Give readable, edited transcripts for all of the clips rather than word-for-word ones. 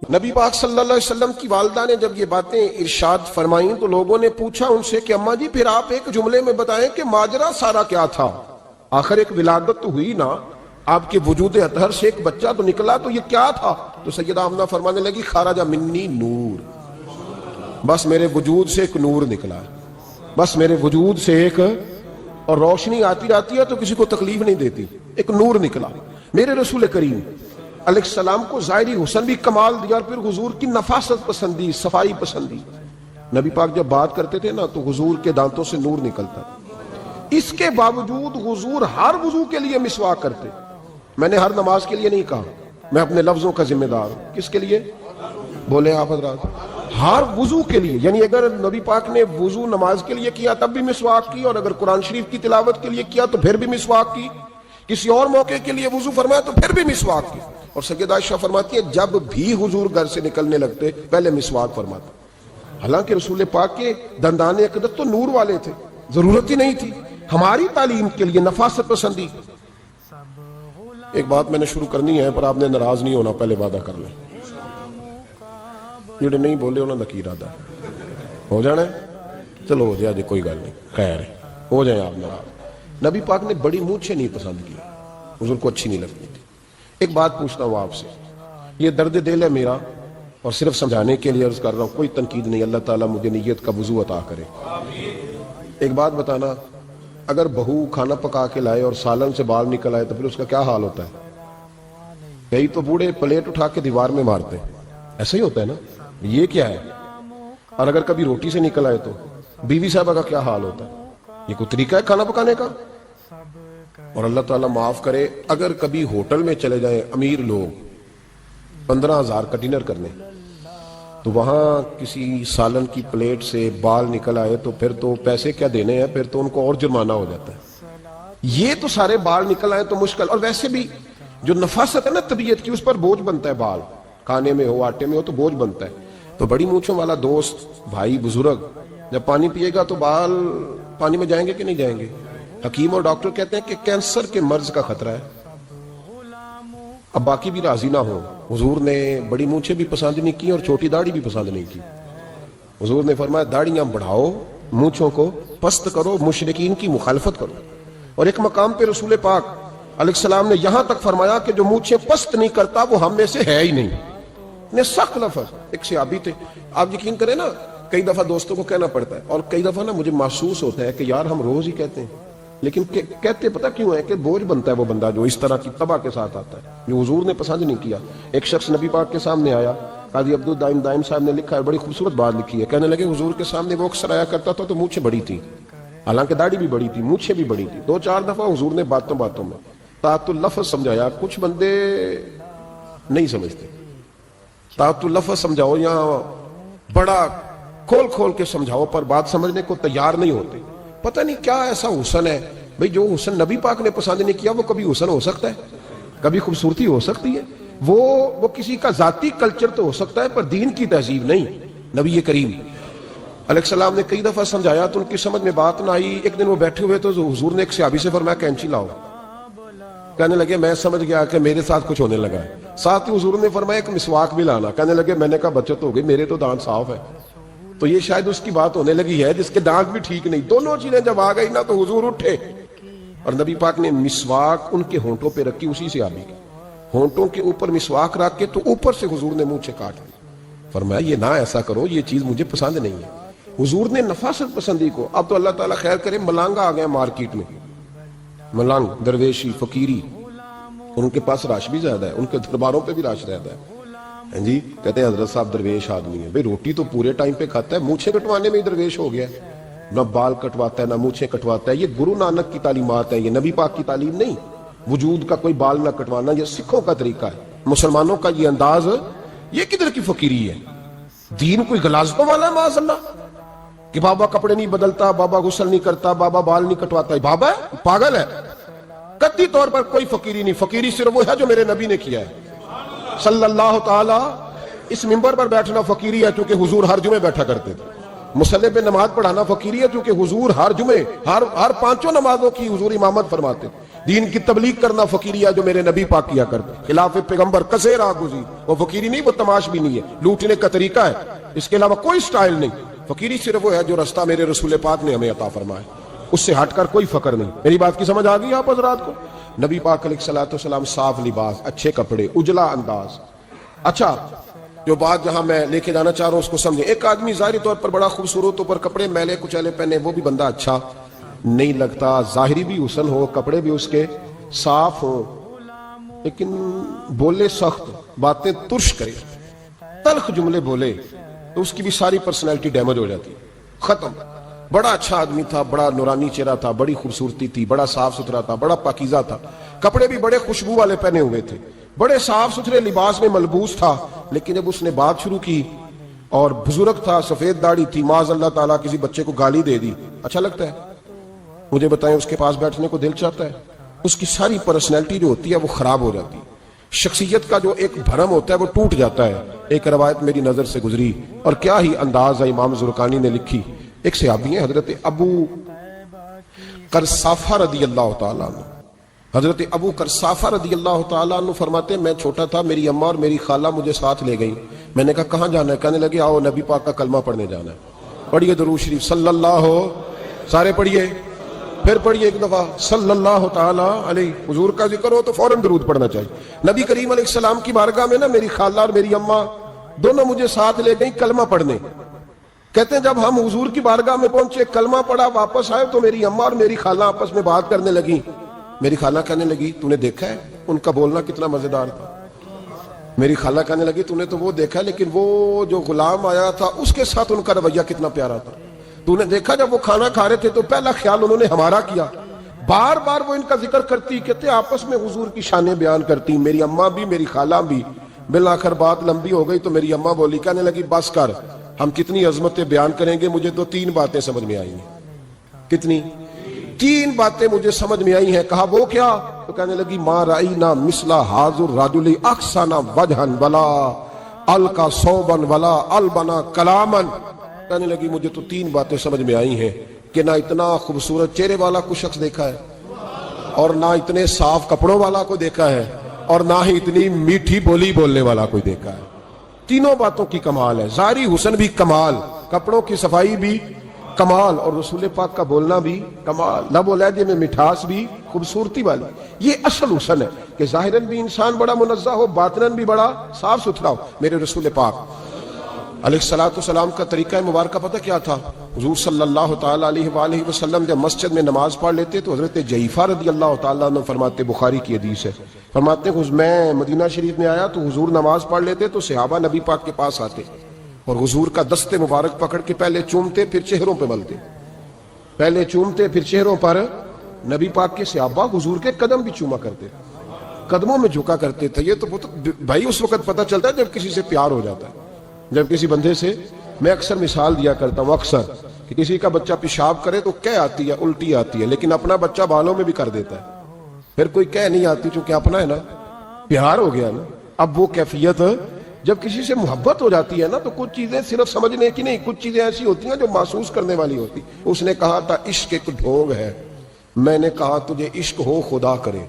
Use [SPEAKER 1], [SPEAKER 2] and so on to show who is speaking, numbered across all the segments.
[SPEAKER 1] نبی پاک صلی اللہ علیہ وسلم کی والدہ نے جب یہ باتیں ارشاد فرمائیں تو لوگوں نے پوچھا ان سے کہ اماں جی پھر آپ ایک جملے میں بتائیں کہ ماجرا سارا کیا تھا، آخر ایک ولادت تو ہوئی نا، آپ کے وجود اطہر سے ایک بچہ تو نکلا، تو یہ کیا تھا؟ تو سیدہ آمنہ فرمانے لگی خارج منی نور، بس میرے وجود سے ایک نور نکلا، بس میرے وجود سے ایک، اور روشنی آتی آتی ہے تو کسی کو تکلیف نہیں دیتی، ایک نور نکلا۔ میرے رسول کریم علیہ السلام کو ظاہری حسن بھی کمال دیا اور پھر حضور کی نفاست پسندی، صفائی پسندی۔ نبی پاک جب بات کرتے تھے نا تو حضور کے دانتوں سے نور نکلتا، اس کے باوجود حضور ہر وضو کے لیے مسواک کرتے۔ میں نے ہر نماز کے لیے نہیں کہا، میں اپنے لفظوں کا ذمہ دار ہوں۔ کس کے لیے بولے آپ حضرات؟ ہر وضو کے لیے، یعنی اگر نبی پاک نے وضو نماز کے لیے کیا تب بھی مسواک کی، اور اگر قرآن شریف کی تلاوت کے لیے کیا تو پھر بھی مسواک کی، کسی اور موقع کے لیے وضو فرمایا تو پھر بھی مسواک کی۔ اور سیدہ عائشہ فرماتی ہے جب بھی حضور گھر سے نکلنے لگتے پہلے مسواک فرماتے، حالانکہ رسول پاک کے دندان اقدس تو نور والے تھے، ضرورت ہی نہیں تھی۔ ہماری تعلیم کے لیے نفاست پسندی۔ ایک بات میں نے شروع کرنی ہے پر آپ نے ناراض نہیں ہونا، پہلے وعدہ کر لیں، جڑے نہیں بولے انہوں نے کی ارادہ ہو جانا ہے، چلو ہو جائے، کوئی گل نہیں، خیر ہے، ہو جائیں آپ ناراض۔ نبی پاک نے بڑی مونچھیں نہیں پسند کی، حضور کو اچھی نہیں لگتی تھی۔ ایک بات پوچھتا ہوں آپ سے، یہ درد دل ہے میرا اور صرف سمجھانے کے لیے عرض کر رہا ہوں، کوئی تنقید نہیں، اللہ تعالیٰ مجھے نیت کا وضو عطا کرے۔ ایک بات بتانا، اگر بہو کھانا پکا کے لائے اور سالن سے بال نکل آئے تو پھر اس کا کیا حال ہوتا ہے؟ کئی تو بوڑھے پلیٹ اٹھا کے دیوار میں مارتے ہیں، ایسا ہی ہوتا ہے نا، یہ کیا ہے؟ اور اگر کبھی روٹی سے نکل آئے تو بیوی صاحبہ کا کیا حال ہوتا ہے؟ یہ کوئی طریقہ ہے کھانا پکانے کا؟ اور اللہ تعالیٰ معاف کرے، اگر کبھی ہوٹل میں چلے جائیں امیر لوگ 15,000 کا ڈنر کرنے، تو وہاں کسی سالن کی پلیٹ سے بال نکل آئے تو پھر تو پیسے کیا دینے ہیں، پھر تو ان کو اور جرمانہ ہو جاتا ہے۔ یہ تو سارے بال نکل آئے تو مشکل، اور ویسے بھی جو نفاست ہے نا طبیعت کی، اس پر بوجھ بنتا ہے، بال کھانے میں ہو آٹے میں ہو تو بوجھ بنتا ہے۔ تو بڑی مونچھوں والا دوست بھائی بزرگ جب پانی پیے گا تو بال پانی میں جائیں گے کہ نہیں جائیں گے؟ حکیم اور ڈاکٹر کہتے ہیں کہ کینسر کے مرض کا خطرہ ہے۔ اب باقی بھی راضی نہ ہو، حضور نے بڑی مونچھیں بھی پسند نہیں کی اور چھوٹی داڑھی بھی پسند نہیں کی۔ حضور نے فرمایا داڑھیاں بڑھاؤ، مونچھوں کو پست کرو، مشرکین کی مخالفت کرو۔ اور ایک مقام پہ رسول پاک علیہ السلام نے یہاں تک فرمایا کہ جو مونچھیں پست نہیں کرتا وہ ہم میں سے ہے ہی نہیں۔ نے سخت لفظ، ایک صحابی تھے، آپ یقین کریں نا، کئی دفعہ دوستوں کو کہنا پڑتا ہے اور کئی دفعہ نا مجھے محسوس ہوتا ہے کہ یار ہم روز ہی کہتے ہیں، لیکن کہتے پتہ کیوں ہے کہ بوجھ بنتا ہے وہ بندہ جو اس طرح کی طبع کے ساتھ آتا ہے، جو حضور نے پسند نہیں کیا۔ ایک شخص نبی پاک کے سامنے آیا، قاضی عبدالدائم دائم صاحب نے لکھا ہے، بڑی خوبصورت بات لکھی ہے، کہنے لگے حضور کے سامنے وہ اکثر آیا کرتا تھا تو مونچھیں بڑی تھی، حالانکہ داڑھی بھی بڑی تھی، مونچھیں بھی بڑی تھی۔ 2-4 دفعہ حضور نے باتوں باتوں میں تعت اللفظ سمجھایا، کچھ بندے نہیں سمجھتے، تعت اللفظ سمجھاؤ یا بڑا کھول کھول کے سمجھاؤ پر بات سمجھنے کو تیار نہیں ہوتے۔ پتہ نہیں کیا ایسا حسن ہے بھئی، جو حسن نبی پاک نے پسند نہیں کیا وہ کبھی حسن ہو سکتا ہے، کبھی خوبصورتی ہو سکتی ہے، وہ کسی کا ذاتی کلچر تو ہو سکتا ہے پر دین کی تہذیب نہیں۔ نبی کریم علیہ السلام نے کئی دفعہ سمجھایا تو ان کی سمجھ میں بات نہ آئی۔ ایک دن وہ بیٹھے ہوئے تو حضور نے ایک صحابی سے فرمایا کینچی لاؤ، کہنے لگے میں سمجھ گیا کہ میرے ساتھ کچھ ہونے لگا ہے۔ ساتھ ہی حضور نے فرمایا ایک مسواک بھی لانا، کہنے لگے میں نے کہا بچت ہو گئی، میرے تو دانت صاف ہے۔ تو یہ شاید اس کی بات ہونے لگی ہے جس کے دانت بھی ٹھیک نہیں۔ دونوں چیزیں جب آ گئی نا تو حضور اٹھے اور نبی پاک نے مسواک ان کے ہونٹوں پہ رکھی، اسی سے آبی ہونٹوں کے اوپر مسواک رکھ کے تو اوپر سے حضور نے منہ سے کاٹ لی۔ فرمایا یہ نہ ایسا کرو، یہ چیز مجھے پسند نہیں ہے۔ حضور نے نفاست پسندی کو، اب تو اللہ تعالیٰ خیر کرے ملانگا آ گئے مارکیٹ میں، ملانگ درویشی فقیری، اور ان کے پاس رش بھی زیادہ ہے، ان کے درباروں پہ بھی رش رہتا ہے جی۔ کہتے ہیں حضرت صاحب درویش آدمی ہے، بھئی روٹی تو پورے ٹائم پہ کھاتا ہے، مونچھیں کٹوانے میں ہی درویش ہو گیا ہے، نہ بال کٹواتا ہے نہ مونچھیں کٹواتا ہے۔ یہ گرو نانک کی تعلیمات ہیں، یہ نبی پاک کی تعلیم نہیں۔ وجود کا کوئی بال نہ کٹوانا یہ سکھوں کا طریقہ ہے، مسلمانوں کا یہ انداز، یہ کدھر کی فقیری ہے؟ دین کوئی غلاظتوں والا ہے معاذ اللہ، کہ بابا کپڑے نہیں بدلتا، بابا غسل نہیں کرتا، بابا بال نہیں کٹواتا، بابا ہے پاگل ہے؟ قطعی طور پر کوئی فقیری نہیں، فقیری صرف وہ ہے جو میرے نبی نے کیا ہے صلی اللہ تعالی۔ اس منبر پر بیٹھنا فقیری ہے کیونکہ حضور ہر جمعے بیٹھا کرتے تھے، مصلی پہ نماز پڑھانا فقیری ہے کیونکہ حضور ہر جمعے ہر 5 نمازوں کی حضور امامت فرماتے تھے۔ دین کی تبلیغ کرنا فقیری ہے جو میرے نبی پاک کیا کرتے، خلاف پیغمبر کسے راہ گزی، وہ فقیری نہیں، وہ تماش بھی نہیں ہے، لوٹنے کا طریقہ ہے، اس کے علاوہ کوئی سٹائل نہیں۔ فقیری صرف وہ ہے جو رستہ میرے رسول پاک نے ہمیں عطا فرمایا، اس سے ہٹ کر کوئی فقر نہیں۔ میری بات کی سمجھ آ گئی آپ حضرات کو؟ نبی پاک علیہ الصلوۃ والسلام صاف لباس، اچھے کپڑے، اجلا انداز۔ اچھا، جو بات جہاں میں لے کے جانا چاہ رہا ہوں اس کو سمجھیں۔ ایک آدمی ظاہری طور پر بڑا خوبصورت، اوپر کپڑے میلے کچیلے پہنے، وہ بھی بندہ اچھا نہیں لگتا، ظاہری بھی حسن ہو، کپڑے بھی اس کے صاف ہو، لیکن بولے سخت، باتیں ترش کرے، تلخ جملے بولے، تو اس کی بھی ساری پرسنالٹی ڈیمیج ہو جاتی، ختم۔ بڑا اچھا آدمی تھا، بڑا نورانی چہرہ تھا، بڑی خوبصورتی تھی، بڑا صاف ستھرا تھا، بڑا پاکیزہ تھا، کپڑے بھی بڑے خوشبو والے پہنے ہوئے تھے، بڑے صاف ستھرے لباس میں ملبوس تھا، لیکن جب اس نے بات شروع کی اور بزرگ تھا، سفید داڑھی تھی، معاذ اللہ تعالیٰ کسی بچے کو گالی دے دی، اچھا لگتا ہے؟ مجھے بتائیں، اس کے پاس بیٹھنے کو دل چاہتا ہے؟ اس کی ساری پرسنالٹی جو ہوتی ہے وہ خراب ہو جاتی ہے، شخصیت کا جو ایک بھرم ہوتا ہے وہ ٹوٹ جاتا ہے۔ ایک روایت میری نظر سے گزری، اور کیا ہی انداز ہے، امام زرقانی نے لکھی۔ ایک صحابی ہیں حضرت ابو قرصافہ رضی اللہ تعالیٰ عنہ، حضرت ابو قرصافہ رضی اللہ تعالیٰ عنہ فرماتے ہیں، میں چھوٹا تھا، میری اماں اور میری خالہ مجھے ساتھ لے گئی، میں نے کہا کہاں جانا ہے؟ کہنے لگے آؤ نبی پاک کا کلمہ پڑھنے جانا ہے۔ پڑھیے درود شریف صلی اللہ ہو، سارے پڑھیے، پھر پڑھیے ایک دفعہ صلی اللہ تعالیٰ علیہ۔ حضور کا ذکر ہو تو فوراً درود پڑھنا چاہیے۔ نبی کریم علیہ السلام کی بارگاہ میں نا میری خالہ اور میری اماں دونوں مجھے ساتھ لے گئی کلمہ پڑھنے۔ کہتے ہیں جب ہم حضور کی بارگاہ میں پہنچے، کلمہ پڑھا، واپس آئے تو میری اماں اور میری خالہ آپس میں بات کرنے لگی۔ میری خالہ کہنے لگی تو نے دیکھا ہے ان کا بولنا کتنا مزیدار تھا؟ میری خالہ کہنے لگی تو نے تو وہ دیکھا، لیکن وہ جو غلام آیا تھا اس کے ساتھ ان کا رویہ کتنا پیارا تھا، تو نے دیکھا جب وہ کھانا کھا رہے تھے تو پہلا خیال انہوں نے ہمارا کیا۔ بار بار وہ ان کا ذکر کرتی، کہتے آپس میں حضور کی شانیں بیان کرتی، میری اماں بھی میری خالہ بھی۔ بالآخر بات لمبی ہو گئی تو میری اماں بولی، کہنے لگی بس کر، ہم کتنی عظمتیں بیان کریں گے، مجھے تو 3 باتیں سمجھ میں آئی ہیں۔ کتنی؟ 3 باتیں مجھے سمجھ میں آئی ہیں۔ کہا وہ کیا؟ تو کہنے لگی ما رأینا مثل ھذا الرجل احسن وجھا ولا القى ثوبا ولا البنا کلاما۔ کہنے لگی مجھے تو 3 باتیں سمجھ میں آئی ہیں کہ نہ اتنا خوبصورت چہرے والا کوئی شخص دیکھا ہے، اور نہ اتنے صاف کپڑوں والا کو دیکھا ہے، اور نہ ہی اتنی میٹھی بولی بولنے والا کوئی دیکھا ہے۔ تینوں باتوں کی کمال ہے، ظاہری حسن بھی کمال، کپڑوں کی صفائی بھی کمال، اور رسول پاک کا بولنا بھی کمال، لب و لہجے میں مٹھاس بھی خوبصورتی والی۔ یہ اصل حسن ہے کہ ظاہراً بھی انسان بڑا منزہ ہو، باطناً بھی بڑا صاف ستھرا ہو۔ میرے رسول پاک علیہ الصلوۃ والسلام کا طریقہ مبارکہ پتہ کیا تھا؟ حضور صلی اللہ تعالیٰ علیہ وآلہ وسلم جب مسجد میں نماز پڑھ لیتے تو حضرت جعفر رضی اللہ تعالیٰ عنہ فرماتے، بخاری کی حدیث ہے، فرماتے ہیں میں مدینہ شریف میں آیا تو حضور نماز پڑھ لیتے تو صحابہ نبی پاک کے پاس آتے اور حضور کا دست مبارک پکڑ کے پہلے چومتے پھر چہروں پہ ملتے، پہلے چومتے پھر چہروں پر۔ نبی پاک کے صحابہ حضور کے قدم بھی چوما کرتے، قدموں میں جھکا کرتے تھے۔ یہ تو بھائی اس وقت پتہ چلتا ہے جب کسی سے پیار ہو جاتا ہے، جب کسی بندے سے۔ میں اکثر مثال دیا کرتا ہوں اکثر کہ کسی کا بچہ پیشاب کرے تو کہہ آتی ہے، الٹی آتی ہے، لیکن اپنا بچہ بالوں میں بھی کر دیتا ہے، پھر کوئی کہہ نہیں آتی چونکہ اپنا ہے نا، پیار ہو گیا نا۔ اب وہ کیفیت جب کسی سے محبت ہو جاتی ہے نا تو کچھ چیزیں صرف سمجھنے کی نہیں، کچھ چیزیں ایسی ہوتی ہیں جو محسوس کرنے والی ہوتی۔ اس نے کہا تھا عشق ایک ڈھونگ ہے، میں نے کہا تجھے عشق ہو خدا کرے،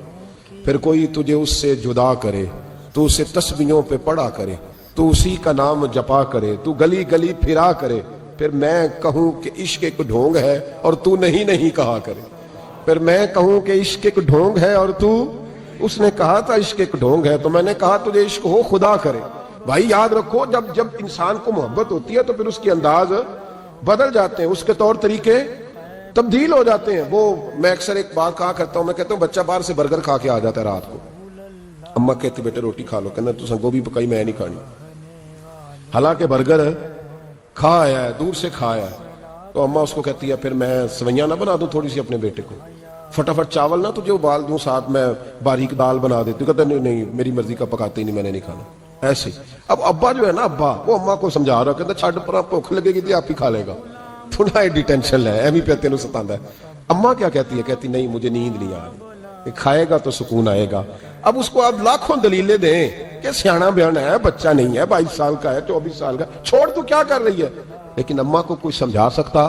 [SPEAKER 1] پھر کوئی تجھے اس سے جدا کرے، تو اسے تسبیحوں پہ پڑھا کرے، تو اسی کا نام جپا کرے، تو گلی گلی پھرا کرے، پھر میں کہوں کہ عشق ایک ڈھونگ ہے اور تو نہیں کہا کرے، پھر میں کہوں کہ عشق ایک ڈھونگ ہے اور تو، اس نے کہا تھا عشق ایک ڈھونگ ہے تو میں نے کہا تجھے عشق ہو خدا کرے۔ بھائی یاد رکھو جب انسان کو محبت ہوتی ہے تو پھر اس کے انداز بدل جاتے ہیں، اس کے طور طریقے تبدیل ہو جاتے ہیں۔ وہ میں اکثر ایک بات کہا کرتا ہوں، میں کہتا ہوں بچہ باہر سے برگر کھا کے آ جاتا ہے رات کو، اماں کہتی بیٹے روٹی کھا لو، کہنا تو گوبھی پکائی میں نہیں کھانی، حالانکہ برگر کھا آیا ہے، دور سے کھا آیا ہے، تو اماں اس کو کہتی ہے پھر میں سوئیاں نہ بنا دوں تھوڑی سی اپنے بیٹے کو، فٹافٹ چاول نہ تجھے ابال دوں، ساتھ میں باریک دال بنا دیتی، کہتا نہیں میری مرضی کا پکاتے ہی نہیں، میں نے نہیں کھانا۔ ایسے اب ابا جو ہے نا، ابا وہ اماں کو سمجھا رہا، کہتا چھڈ پر بھوک لگے گی تو آپ ہی کھا لے گا، تھوڑا ایڈی ٹینشن ہے، ایویں پہ تینوں ستاندا ہے۔ اماں کیا کہتی ہے؟ کہتی نہیں مجھے نیند نہیں آ رہی، کھائے گا تو سکون آئے گا۔ اب اس کو آپ لاکھوں دلیلیں دیں کہ سیاںا بیانا ہے، بچہ نہیں ہے، 22 سال کا ہے، 24 سال کا، چھوڑ تو کیا کر رہی ہے؟ لیکن اماں کو کوئی سمجھا سکتا؟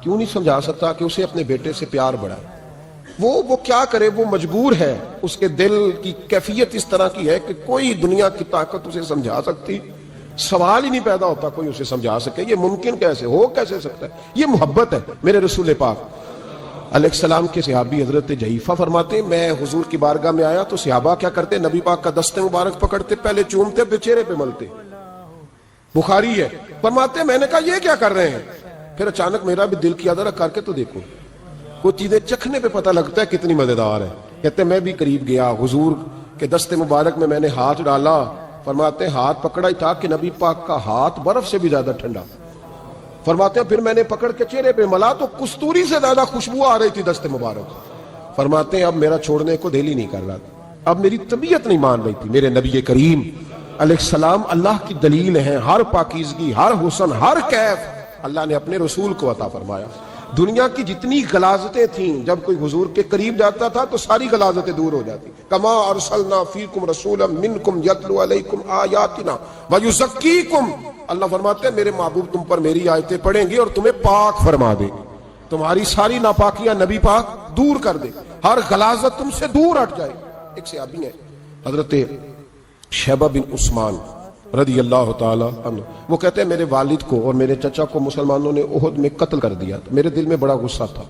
[SPEAKER 1] کیوں نہیں سمجھا سکتا کہ اسے اپنے بیٹے سے پیار بڑھائے، وہ کیا کرے، وہ مجبور ہے، اس کے دل کی کیفیت اس طرح کی ہے کہ کوئی دنیا کی طاقت اسے سمجھا سکتی، سوال ہی نہیں پیدا ہوتا کوئی اسے سمجھا سکے، یہ ممکن کیسے ہو، کیسے سکتا ہے؟ یہ محبت ہے میرے رسول پاک علیہ السلام کے صحابی حضرت جحیفہ فرماتے ہیں میں حضور کی بارگاہ میں آیا تو صحابہ کیا کرتے، نبی پاک کا دست مبارک پکڑتے، پہلے چومتے پھر چہرے پہ ملتے، بخاری ہے، فرماتے ہیں میں نے کہا یہ کیا کر رہے ہیں؟ پھر اچانک میرا بھی دل کیا ذرا کر کے تو دیکھو، کوئی چیزیں چکھنے پہ پتہ لگتا ہے کتنی مزیدار ہے۔ کہتے ہیں میں بھی قریب گیا، حضور کے دست مبارک میں نے ہاتھ ڈالا، فرماتے ہیں ہاتھ پکڑا ہی تھا کہ نبی پاک کا ہاتھ برف سے بھی زیادہ ٹھنڈا، فرماتے ہیں پھر میں نے پکڑ کے چہرے پہ ملا تو کستوری سے زیادہ خوشبو آ رہی تھی دست مبارک، فرماتے ہیں اب میرا چھوڑنے کو دل ہی نہیں کر رہا تھا، اب میری طبیعت نہیں مان رہی تھی۔ میرے نبی کریم علیہ السلام اللہ کی دلیل ہیں، ہر پاکیزگی، ہر حسن، ہر کیف اللہ نے اپنے رسول کو عطا فرمایا۔ دنیا کی جتنی غلاظتیں تھیں جب کوئی حضور کے قریب جاتا تھا تو ساری غلاظتیں دور ہو جاتی، کما ارسلنا فیکم رسولا منکم یتلو علیکم آیاتنا ویزکیکم، اللہ فرماتے ہیں میرے محبوب تم پر میری آیتیں پڑھیں گے اور تمہیں پاک فرما دے گے، تمہاری ساری ناپاکیاں نبی پاک دور کر دے، ہر غلاظت تم سے دور ہٹ جائے۔ ایک صحابی ہیں حضرت شیبہ بن عثمان رضی اللہ تعالی عنہ، وہ کہتے ہیں میرے والد کو اور میرے چچا کو مسلمانوں نے احد میں قتل کر دیا، میرے دل میں بڑا غصہ تھا،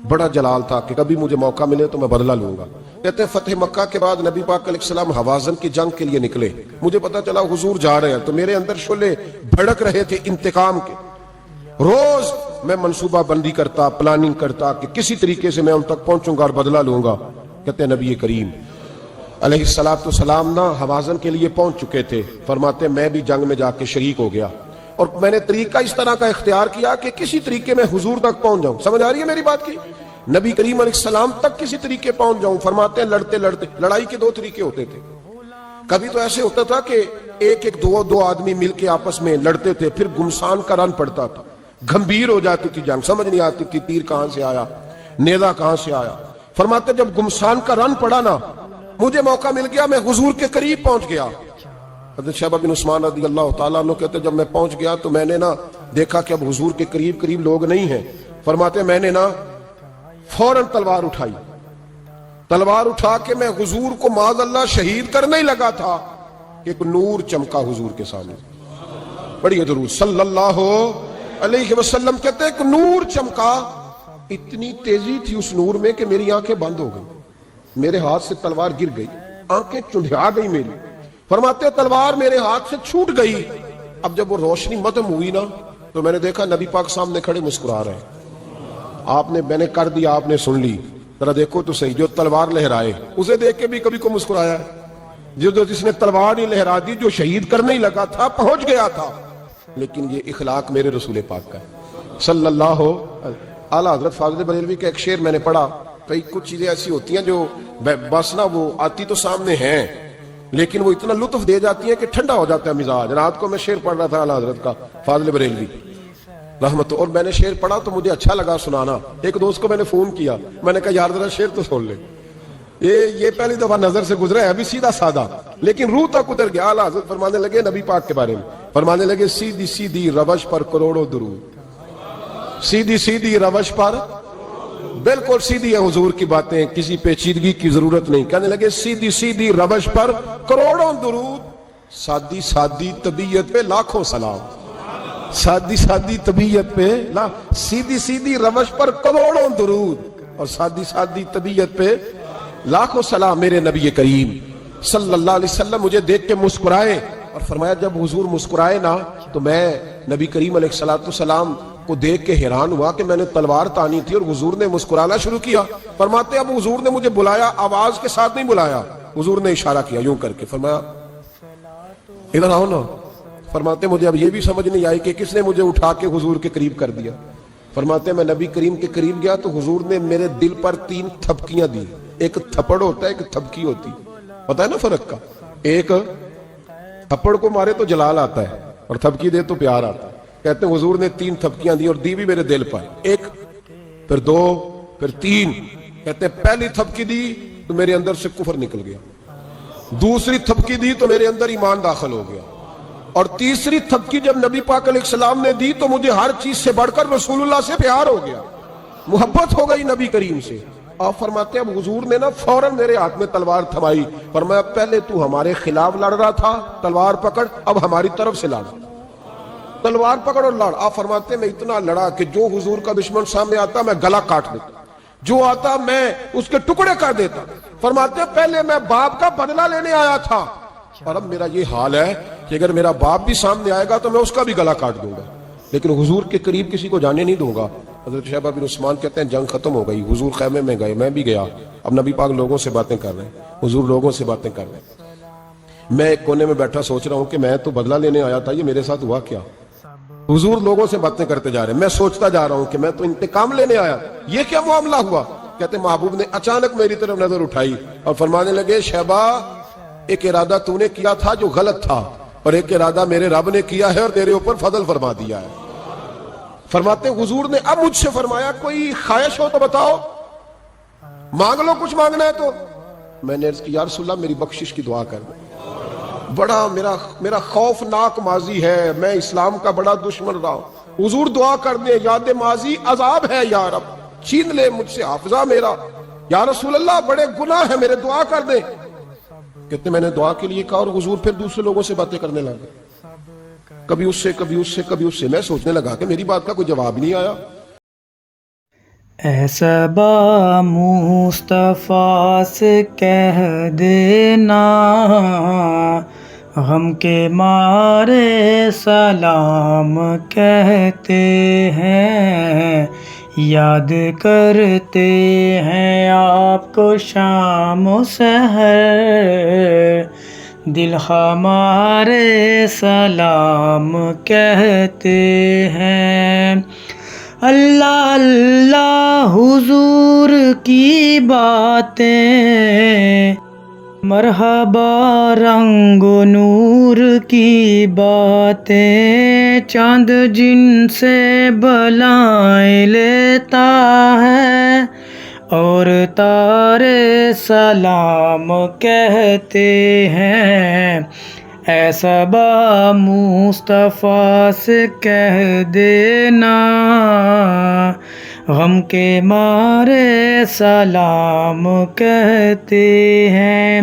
[SPEAKER 1] بڑا جلال تھا کہ کبھی مجھے موقع ملے تو میں بدلہ لوں گا۔ کہتے ہیں فتح مکہ کے بعد نبی پاک علیہ السلام حوازن کی جنگ کے لیے نکلے، مجھے پتا چلا حضور جا رہے ہیں تو میرے اندر شعلے بھڑک رہے تھے انتقام کے، روز میں منصوبہ بندی کرتا، پلاننگ کرتا کہ کسی طریقے سے میں ان تک پہنچوں گا اور بدلہ لوں گا۔ کہتے ہیں نبی کریم علیہ السلام نہ حوازن کے لیے پہنچ چکے تھے، فرماتے میں بھی جنگ میں جا کے شریک ہو گیا اور میں نے طریقہ اس طرح کا اختیار کیا کہ کسی طریقے میں حضور تک پہنچ جاؤں، سمجھ آ رہی ہے میری بات کی؟ نبی کریم علیہ السلام تک کسی طریقے پہنچ جاؤں۔ فرماتے ہیں لڑتے لڑتے، لڑائی کے دو طریقے ہوتے تھے، کبھی تو ایسے ہوتا تھا کہ ایک دو آدمی مل کے آپس میں لڑتے تھے، پھر گمسان کا رن پڑتا تھا، گھمبیر ہو جاتی تھی جنگ، سمجھ نہیں آتی تھی تیر کہاں سے آیا، نیزہ کہاں سے آیا۔ فرماتے جب گمسان کا رن پڑا نا، مجھے موقع مل گیا، میں حضور کے قریب پہنچ گیا۔ حضرت شیبہ بن عثمان رضی اللہ تعالیٰ عنہ کہتے جب میں پہنچ گیا تو میں نے نا دیکھا کہ اب حضور کے قریب لوگ نہیں ہیں، فرماتے میں نے نا فوراً تلوار اٹھائی، تلوار اٹھا کے میں حضور کو معاذ اللہ شہید کرنے ہی لگا تھا کہ ایک نور چمکا حضور کے سامنے، پڑھیے درود صلی اللہ علیہ وسلم، کہتے ایک نور چمکا، اتنی تیزی تھی اس نور میں کہ میری آنکھیں بند ہو گئی، میرے ہاتھ سے تلوار گر گئی، آنکھیں چندھیا گئی میری، فرماتے تلوار میرے ہاتھ سے چھوٹ گئی۔ اب جب وہ روشنی مدھم ہوئی نا تو میں نے دیکھا نبی پاک سامنے کھڑے مسکرا رہے ہیں، میں نے کر دیا، آپ نے سن لی، ذرا دیکھو تو صحیح، جو تلوار لہرائے اسے دیکھ کے بھی کبھی کو مسکرایا ہے، جس نے تلوار نہیں لہرا دی، جو شہید کرنے ہی لگا تھا، پہنچ گیا تھا۔ لیکن یہ اخلاق میرے رسول پاک کا ہے صلی اللہ اعلیٰ حضرت فاضل بریلوی کا ایک شعر میں نے پڑھا، کئی کچھ چیزیں ایسی ہوتی ہیں جو بس نا وہ آتی تو سامنے ہیں لیکن وہ اتنا لطف دے جاتی ہیں کہ ٹھنڈا ہو جاتا ہے مزاج۔ رات کو میں شعر پڑھ رہا تھا اعلیٰ حضرت کا فاضل بریلوی رحمت، اور میں نے شعر پڑھا تو مجھے اچھا لگا سنانا، ایک دوست کو میں نے فون کیا، میں نے کہا یار ذرا شعر تو سن لے، یہ پہلی دفعہ نظر سے گزرا ہے، ابھی سیدھا سادہ لیکن روح تک اتر گیا۔ اعلیٰ حضرت فرمانے لگے نبی پاک کے بارے میں، فرمانے لگے سیدھی سیدھی روش پر کروڑوں درود، سیدھی سیدھی روش پر، بالکل سیدھی ہے حضور کی باتیں، کسی پیچیدگی کی ضرورت نہیں، کہنے لگے سیدھی سیدھی روش پر کروڑوں درود، سادی سادی طبیعت پہ لاکھوں سلام، سادی سادی طبیعت پہ سیدھی سیدھی روش پر کروڑوں درود اور سادی سادی طبیعت پہ لاکھوں سلام۔ میرے نبی کریم صلی اللہ علیہ وسلم مجھے دیکھ کے مسکرائے اور فرمایا جب حضور مسکرائے نا تو میں نبی کریم علیہ السلام کو دیکھ کے حیران ہوا کہ میں نے تلوار تانی تھی اور حضور نے مسکرانا شروع کیا۔ فرماتے اب حضور نے مجھے بلایا، آواز کے ساتھ نہیں بلایا، حضور نے اشارہ کیا یوں کر کے، فرمایا ادھر آؤ نا۔ فرماتے مجھے اب یہ بھی سمجھ نہیں آئی کہ کس نے مجھے اٹھا کے حضور کے قریب کر دیا۔ فرماتے میں نبی کریم کے قریب گیا تو حضور نے میرے دل پر 3 تھپکیاں دی، ایک تھپڑ ہوتا ہے ایک تھپکی ہوتی، پتہ ہے نا فرق کا، ایک تھپڑ کو مارے تو جلال آتا ہے اور تھپکی دے تو پیار آتا ہے۔ کہتے ہیں حضور نے 3 تھپکیاں دی اور دی بھی میرے دل پر، ایک پھر 2 پھر 3۔ کہتے ہیں پہلی تھپکی دی تو میرے اندر سے کفر نکل گیا، دوسری تھپکی دی تو میرے اندر ایمان داخل ہو گیا، اور تیسری تھپکی جب نبی پاک علیہ السلام نے دی تو مجھے ہر چیز سے بڑھ کر رسول اللہ سے پیار ہو گیا، محبت ہو گئی نبی کریم سے۔ آپ فرماتے ہیں اب حضور نے نا فوراً میرے ہاتھ میں تلوار تھمائی، فرمایا پہلے تو ہمارے خلاف لڑ رہا تھا، تلوار پکڑ، اب ہماری طرف سے لڑ، تلوار پکڑ اور لڑ۔ آپ فرماتے ہیں میں اتنا لڑا کہ جو حضور کا دشمن سامنے آتا میں گلا کاٹ دیتا، جو آتا میں اس کے ٹکڑے کر دیتا۔ فرماتے ہیں پہلے میں باپ کا بدلہ لینے آیا تھا، اور اب میرا یہ حال ہے کہ اگر میرا باپ بھی سامنے آئے گا تو میں اس کا بھی گلا کاٹ دوں گا، لیکن حضور کے قریب کسی کو جانے نہیں دوں گا۔ حضرت شیبہ بن عثمان کہتے ہیں جنگ ختم ہو گئی، حضور خیمے میں گئے، میں بھی گیا، اب نبی پاک لوگوں سے باتیں کر رہے ہیں، حضور لوگوں سے باتیں کر رہے ہیں، میں ایک کونے میں بیٹھا سوچ رہا ہوں کہ میں تو بدلہ لینے آیا تھا، یہ میرے ساتھ ہوا کیا؟ حضور لوگوں سے باتیں کرتے جا رہے ہیں، میں سوچتا جا رہا ہوں کہ میں تو انتقام لینے آیا، یہ کیا معاملہ ہوا؟ کہتے محبوب نے اچانک میری طرف نظر اٹھائی اور فرمانے لگے شیبہ ایک ارادہ تو نے کیا تھا جو غلط تھا، اور ایک ارادہ میرے رب نے کیا ہے اور تیرے اوپر فضل فرما دیا ہے۔ فرماتے حضور نے اب مجھ سے فرمایا کوئی خواہش ہو تو بتاؤ، مانگ لو کچھ مانگنا ہے تو۔ میں نے عرض کی یا رسول اللہ میری بخشش کی دعا کر دیں، بڑا میرا خوفناک ماضی ہے، میں اسلام کا بڑا دشمن رہا ہوں، حضور دعا کر دیں، یاد ماضی عذاب ہے یا رب، چھین لے مجھ سے حافظہ میرا، یا رسول اللہ بڑے گناہ ہیں میرے، دعا کر دیں۔ کہتے میں نے دعا کے لیے کہا اور حضور پھر دوسرے لوگوں سے باتیں کرنے لگے، کبھی اس سے کبھی اس سے کبھی اس سے۔ میں سوچنے لگا کہ میری بات کا کوئی جواب نہیں آیا۔
[SPEAKER 2] اے صبا مصطفیٰ سے کہہ دینا، غم کے مارے سلام کہتے ہیں، یاد کرتے ہیں آپ کو شام و سحر، دل ہمارے سلام کہتے ہیں۔ اللہ اللہ حضور کی باتیں، مرحبا رنگ و نور کی باتیں، چاند جن سے بلائیں لیتا ہے اور تارے سلام کہتے ہیں۔ اے صبا مصطفیٰ سے کہہ دینا، غم کے مارے سلام کہتے ہیں۔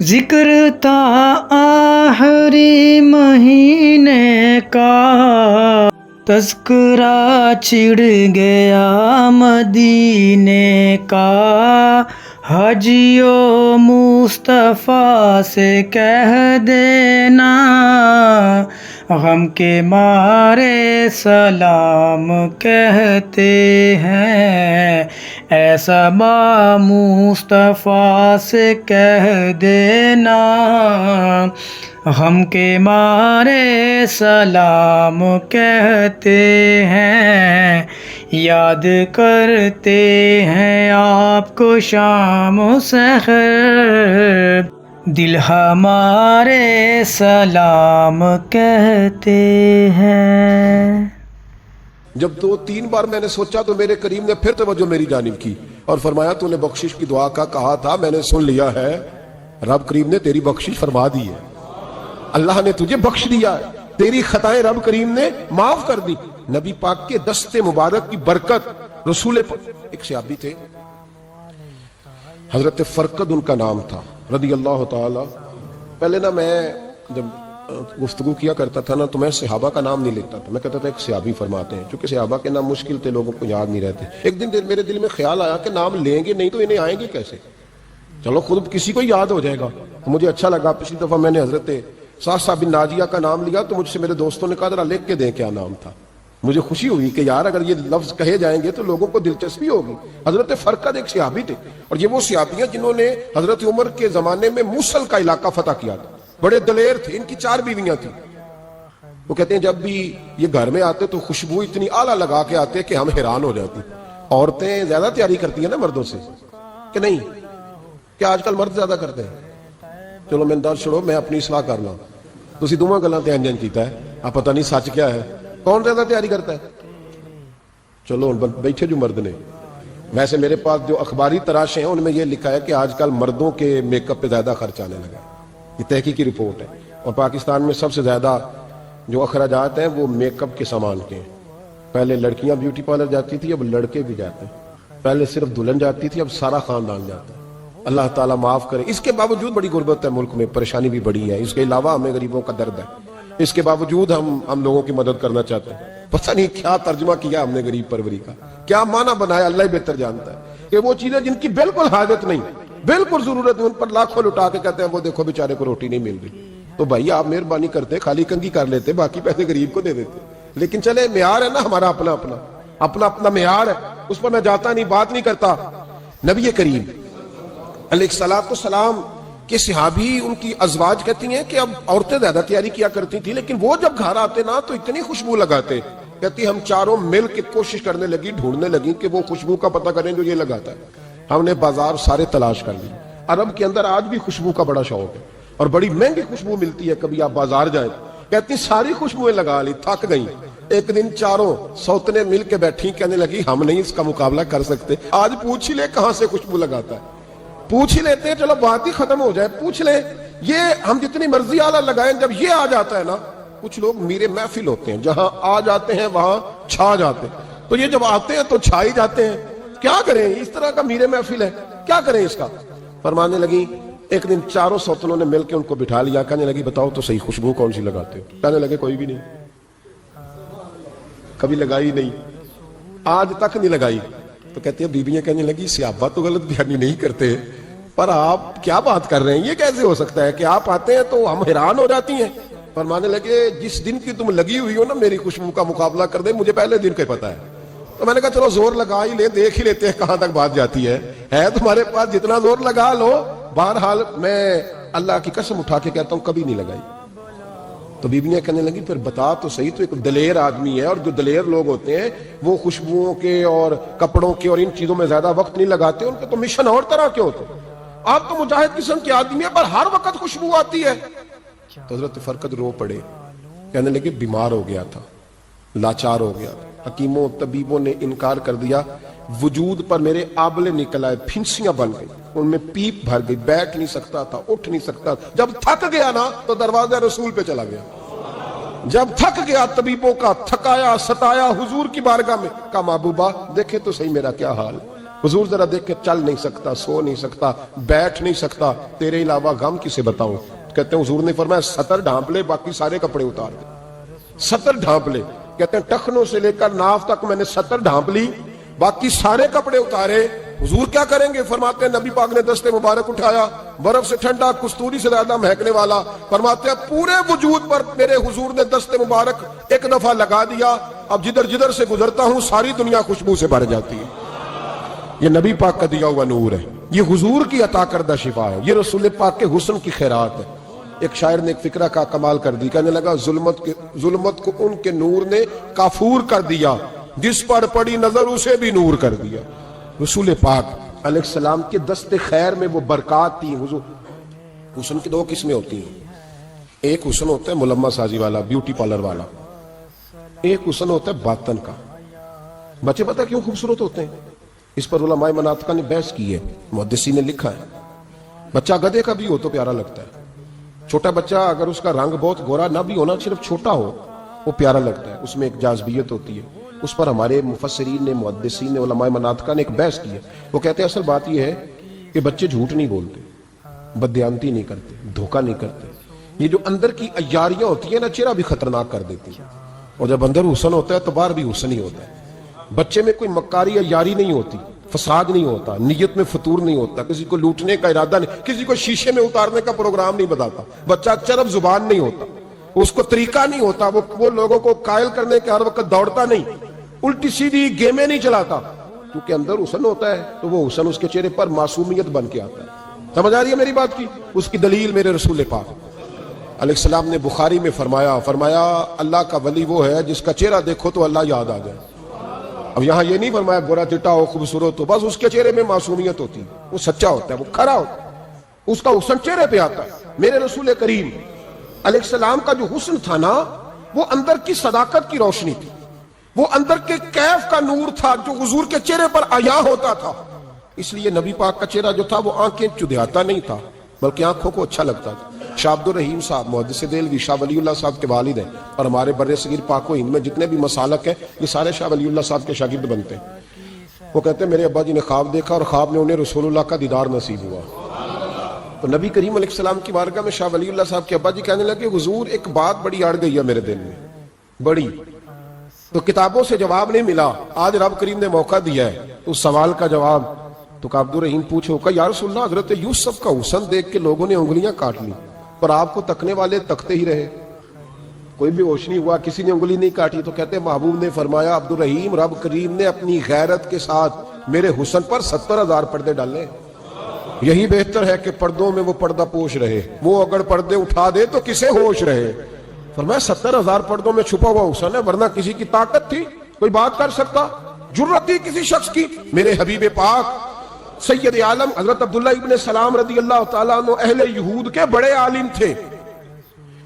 [SPEAKER 2] ذکر تھا آخری مہینے کا، تذکرہ چھڑ گیا مدینے کا، حاجیو مصطفیٰ سے کہہ دینا، غم کے مارے سلام کہتے ہیں۔ اے صبا مصطفیٰ سے کہہ دینا، غم کے مارے سلام کہتے ہیں، یاد کرتے ہیں آپ کو شام و سحر، دل ہمارے سلام کہتے ہیں۔
[SPEAKER 1] جب 2-3 بار میں نے سوچا تو میرے کریم نے پھر توجہ میری جانب کی اور فرمایا تو نے بخشش کی دعا کا کہا تھا، میں نے سن لیا ہے، رب کریم نے تیری بخشش فرما دی ہے، اللہ نے تجھے بخش دیا ہے، تیری خطائیں رب کریم نے معاف کر دی۔ نبی پاک کے دست مبارک کی برکت، رسول ایک صحابی تھے حضرت فرقد ان کا نام تھا رضی اللہ تعالی۔ پہلے نا میں جب گفتگو کیا کرتا تھا نا تو میں صحابہ کا نام نہیں لیتا تھا، میں کہتا تھا ایک صحابی فرماتے ہیں، چونکہ صحابہ کے نام مشکل تھے، لوگوں کو یاد نہیں رہتے۔ ایک دن میرے دل میں خیال آیا کہ نام لیں گے نہیں تو انہیں آئیں گے کیسے، چلو خود کسی کو یاد ہو جائے گا، تو مجھے اچھا لگا۔ پچھلی دفعہ میں نے حضرت سعد بن ناجیہ کا نام لیا تو مجھ سے میرے دوستوں نے کہا ذرا لکھ کے دیں کیا نام تھا، مجھے خوشی ہوئی کہ یار اگر یہ لفظ کہے جائیں گے تو لوگوں کو دلچسپی ہوگی۔ حضرت فرقد ایک صحابی تھے، اور یہ وہ صحابی ہیں جنہوں نے حضرت عمر کے زمانے میں موصل کا علاقہ فتح کیا تھا، بڑے دلیر تھے، ان کی 4 بیویاں تھیں۔ وہ کہتے ہیں جب بھی یہ گھر میں آتے تو خوشبو اتنی اعلیٰ لگا کے آتے کہ ہم حیران ہو جاتے۔ عورتیں زیادہ تیاری کرتی ہیں نا مردوں سے کہ نہیں، کیا آج کل مرد زیادہ کرتے ہیں؟ چلو میں انداز چھوڑو، میں اپنی اصلاح کرنا، تسی دوواں گلاں تے انجن کیتا ہے، آپ پتہ نہیں سچ کیا ہے، کون زیادہ تیاری کرتا ہے؟ چلو بیٹھے جو مرد نے، ویسے میرے پاس جو اخباری تراشیں ہیں ان میں یہ لکھا ہے کہ آج کل مردوں کے میک اپ پہ زیادہ خرچ آنے لگا، یہ تحقیقی رپورٹ ہے، اور پاکستان میں سب سے زیادہ جو اخراجات ہیں وہ میک اپ کے سامان کے ہیں۔ پہلے لڑکیاں بیوٹی پارلر جاتی تھی، اب لڑکے بھی جاتے ہیں۔ پہلے صرف دلہن جاتی تھی، اب سارا خاندان جاتا ہے۔ اللہ تعالیٰ معاف کرے۔ اس کے باوجود بڑی غربت ہے ملک میں، پریشانی بھی بڑی ہے، اس کے علاوہ ہمیں غریبوں کا درد ہے، اس کے باوجود ہم لوگوں کی مدد کرنا چاہتے ہیں۔ پتہ نہیں کیا ترجمہ کیا ہم نے غریب پروری کا، کیا معنی بنایا، اللہ ہی بہتر جانتا ہے کہ وہ چیزیں جن کی بالکل حاجت نہیں، بالکل ضرورت نہیں، ان پر لاکھوں لٹا کے کہتے ہیں وہ دیکھو بیچارے کو روٹی نہیں مل رہی۔ تو بھائی آپ مہربانی کرتے خالی کنگھی کر لیتے، باقی پیسے غریب کو دے دیتے۔ لیکن چلے معیار ہے نا ہمارا اپنا معیار ہے، اس پر میں جاتا نہیں، بات نہیں کرتا۔ نبی کریم علیہ السلام کے صحابی، ان کی ازواج کہتی ہیں کہ اب عورتیں زیادہ تیاری کیا کرتی تھی، لیکن وہ جب گھر آتے نا تو اتنی خوشبو لگاتے، کہتی ہم چاروں مل کے کوشش کرنے لگی، ڈھونڈنے لگی کہ وہ خوشبو کا پتہ کریں جو یہ لگاتا ہے۔ ہم نے بازار سارے تلاش کر لی، عرب کے اندر آج بھی خوشبو کا بڑا شوق ہے اور بڑی مہنگی خوشبو ملتی ہے، کبھی آپ بازار جائیں، کہتی ساری خوشبوئیں لگا لی، تھک گئیں۔ ایک دن چاروں سوتنے مل کے بیٹھی، کہنے لگی ہم نہیں اس کا مقابلہ کر سکتے، آج پوچھ ہی لے کہاں سے خوشبو لگاتا ہے، پوچھ ہی لیتے ہیں، چلو بات ہی ختم ہو جائے، پوچھ لیں۔ یہ ہم جتنی مرضی اعلیٰ لگائیں، جب یہ آ جاتا ہے نا، کچھ لوگ میرے محفل ہوتے ہیں، جہاں آ جاتے ہیں وہاں چھا جاتے ہیں، تو یہ جب آتے ہیں تو چھا ہی جاتے ہیں۔ کیا کریں، اس طرح کا میرے محفل ہے، کیا کریں اس کا؟ فرمانے لگی، ایک دن چاروں سوتنوں نے مل کے ان کو بٹھا لیا، کہنے لگی بتاؤ تو صحیح خوشبو کون سی لگاتے ہو؟ کہنے لگے کوئی بھی نہیں، کبھی لگائی نہیں، آج تک نہیں لگائی۔ تو کہتے ہیں بیویاں کہنے لگی صحابہ تو غلط بیانی نہیں کرتے، پر آپ کیا بات کر رہے ہیں، یہ کیسے ہو سکتا ہے کہ آپ آتے ہیں تو ہم حیران ہو جاتی ہیں۔ فرمانے لگے جس دن کی تم لگی ہوئی ہو نا میری خوشبو کا مقابلہ کر دے، مجھے پہلے دن کا پتہ ہے۔ تو میں نے کہا چلو زور لگا ہی لے، دیکھ ہی لیتے ہیں کہاں تک بات جاتی ہے تمہارے پاس، جتنا زور لگا لو۔ بہرحال میں اللہ کی قسم اٹھا کے کہتا ہوں کبھی نہیں لگائی۔ تو بیویاں کہنے لگی پھر بتا تو صحیح، تو ایک دلیر آدمی ہے، اور جو دلیر لوگ ہوتے ہیں وہ خوشبوؤں کے اور کپڑوں کے اور ان چیزوں میں زیادہ وقت نہیں لگاتے، ان کے تو مشن اور طرح کے ہوتے ہیں۔ آپ تو مجاہد قسم کے آدمی ہیں، پر ہر وقت خوشبو آتی ہے۔ تو حضرت فرقد رو پڑے، کہنے لگے بیمار ہو گیا تھا، لاچار ہو گیا، حکیموں طبیبوں نے انکار کر دیا، وجود پر میرے آبلے نکل آئے، پھنسیاں بن گئی، ان میں پیپ بھر گئی، بیٹھ نہیں سکتا تھا، اٹھ نہیں سکتا۔ جب تھک گیا نا تو دروازہ رسول پہ چلا گیا، جب تھک گیا طبیبوں کا تھکایا ستایا، حضور کی بارگاہ میں کہا محبوبہ دیکھے تو صحیح میرا کیا حال۔ حضور ذرا دیکھ کے، چل نہیں سکتا، سو نہیں سکتا، بیٹھ نہیں سکتا، تیرے علاوہ غم کسے بتاؤں؟ کہتے ہیں حضور نے فرمایا سطر ڈھانپ لے، باقی سارے کپڑے اتار دے۔ سطر ڈھانپ لے، کہتے ہیں ٹخنوں سے لے کر ناف تک میں نے سطر ڈھانپ لی، باقی سارے کپڑے اتارے۔ حضور کیا کریں گے؟ فرماتے ہیں نبی پاک نے دست مبارک اٹھایا، برف سے ٹھنڈا، کستوری سے زیادہ مہکنے والا، فرماتے ہیں پورے وجود پر میرے حضور نے دست مبارک ایک دفعہ لگا دیا، اب جدھر جدھر سے گزرتا ہوں ساری دنیا خوشبو سے بھر جاتی ہے۔ یہ نبی پاک کا دیا ہوا نور ہے، یہ حضور کی عطا کردہ شفا ہے، یہ رسول پاک کے حسن کی خیرات ہے۔ ایک شاعر نے ایک فقرہ کا کمال کر دی، کہنے لگا ظلمت کو ان کے نور نے کافور کر دیا، جس پر پڑی نظر اسے بھی نور کر دیا۔ رسول پاک علیہ السلام کے دست خیر میں وہ برکات تھی۔ حضور حسن کی دو قسمیں ہوتی ہیں، ایک حسن ہوتا ہے ملمہ سازی والا، بیوٹی پارلر والا، ایک حسن ہوتا ہے باطن کا۔ بچے پتہ کیوں خوبصورت ہوتے ہیں؟ اس پر علماء مناطق نے بحث کی ہے، محدثین نے لکھا ہے۔ بچہ گدھے کا بھی ہو تو پیارا لگتا ہے، چھوٹا بچہ اگر اس کا رنگ بہت گورا نہ بھی ہونا، صرف چھوٹا ہو، وہ پیارا لگتا ہے، اس میں ایک جاذبیت ہوتی ہے۔ اس پر ہمارے مفسرین نے، محدثین نے، علماء مناطق نے ایک بحث کی ہے۔ وہ کہتے ہیں اصل بات یہ ہے کہ بچے جھوٹ نہیں بولتے، بددیانتی نہیں کرتے، دھوکہ نہیں کرتے۔ یہ جو اندر کی عیاریاں ہوتی ہیں نا، چہرہ بھی خطرناک کر دیتی ہیں، اور جب اندر حسن ہوتا ہے تو باہر بھی حسن ہی ہوتا ہے۔ بچے میں کوئی مکاری عیاری نہیں ہوتی، فساد نہیں ہوتا، نیت میں فطور نہیں ہوتا، کسی کو لوٹنے کا ارادہ نہیں، کسی کو شیشے میں اتارنے کا پروگرام نہیں بتاتا، بچہ چرب زبان نہیں ہوتا، اس کو طریقہ نہیں ہوتا، وہ لوگوں کو قائل کرنے کے ہر وقت دوڑتا نہیں، الٹی سیدھی گیمیں نہیں چلاتا، کیونکہ اندر حسن ہوتا ہے تو وہ حسن اس کے چہرے پر معصومیت بن کے آتا ہے۔ سمجھ آ رہی ہے میری بات کی؟ اس کی دلیل میرے رسول پاک علیہ السلام نے بخاری میں فرمایا اللہ کا ولی وہ ہے جس کا چہرہ دیکھو تو اللہ یاد آ جائے۔ اب یہاں یہ نہیں فرمایا گورا چٹا ہو، خوبصورت ہو، بس اس کے چہرے میں معصومیت ہوتی ہے، وہ سچا ہوتا ہے، وہ کھرا ہوتا ہے، اس کا حسن چہرے پہ آتا ہے۔ میرے رسول کریم علیہ السلام کا جو حسن تھا نا، وہ اندر کی صداقت کی روشنی تھی، وہ اندر کے کیف کا نور تھا جو حضور کے چہرے پر عیاں ہوتا تھا۔ اس لیے نبی پاک کا چہرہ جو تھا وہ آنکھیں چدھیاتا نہیں تھا، بلکہ آنکھوں کو اچھا لگتا تھا۔ شاہ عبد الرحیم صاحب محدث دہلوی شاہ ولی اللہ صاحب کے والد ہیں، اور ہمارے بر صغیر پاک و ہند میں جتنے بھی مسالک ہیں یہ سارے شاہ ولی اللہ صاحب کے شاگرد بنتے ہیں۔ وہ کہتے ہیں میرے ابا جی نے خواب دیکھا اور خواب میں انہیں رسول اللہ کا دیدار نصیب ہوا. تو نبی کریم علیہ السلام کی بارگاہ میں شاہ ولی اللہ صاحب کے ابا جی کہنے لگے حضور ایک بات بڑی اڑ گئی ہے میرے دل میں, بڑی, تو کتابوں سے جواب نہیں ملا, آج رب کریم نے موقع دیا ہے تو اس سوال کا جواب. تو عبد الرحیم پوچھو کہ یا رسول اللہ حضرت یوسف کا حسن دیکھ کے لوگوں نے انگلیاں کاٹ لی پر آپ کو تکنے والے تکتے ہی رہے, کوئی بھی ہوش نہیں ہوا, کسی نے انگلی نہیں کاٹی. تو کہتے ہیں محبوب نے فرمایا عبد الرحیم رب کریم نے اپنی غیرت کے ساتھ میرے حسن پر 70,000 پردے ڈالے, یہی بہتر ہے کہ پردوں میں وہ پردہ پوش رہے, وہ اگر پردے اٹھا دے تو کسے ہوش رہے. فرمایا 70,000 پردوں میں چھپا ہوا حسن ہے, ورنہ کسی کی طاقت تھی کوئی بات کر سکتا, جرت تھی کسی شخص کی. میرے حبیب پاک سید عالم حضرت عبداللہ ابن سلام رضی اللہ تعالیٰ عنہ اہل یہود کے بڑے عالم تھے.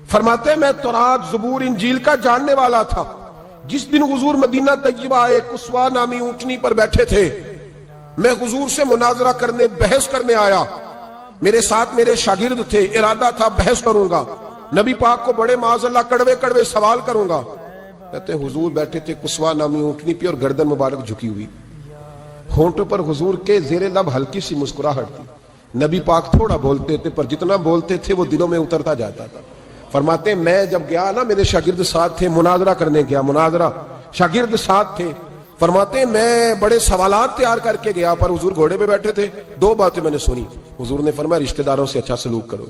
[SPEAKER 1] فرماتے ہیں میں تورات زبور انجیل کا جاننے والا تھا. جس دن حضور مدینہ طیبہ ایک قصوہ نامی اونٹنی پر بیٹھے تھے, میں حضور سے مناظرہ کرنے بحث کرنے آیا. میرے ساتھ میرے شاگرد تھے, ارادہ تھا بحث کروں گا, نبی پاک کو بڑے معاذ اللہ کڑوے کڑوے سوال کروں گا. کہتے ہیں حضور بیٹھے تھے قصوہ نامی اونٹنی پہ اور گردن مبارک جھکی ہوئی, ہونٹوں پر حضور کے زیر لب ہلکی سی مسکراہٹ تھی. نبی پاک تھوڑا بولتے تھے پر جتنا بولتے تھے وہ دلوں میں اترتا جاتا تھا. فرماتے ہیں میں جب گیا نا, میرے شاگرد ساتھ تھے, مناظرہ کرنے گیا, مناظرہ شاگرد ساتھ تھے. فرماتے ہیں میں بڑے سوالات تیار کر کے گیا پر حضور گھوڑے پہ بیٹھے تھے. 2 باتیں میں نے سنی. حضور نے فرمایا رشتہ داروں سے اچھا سلوک کرو,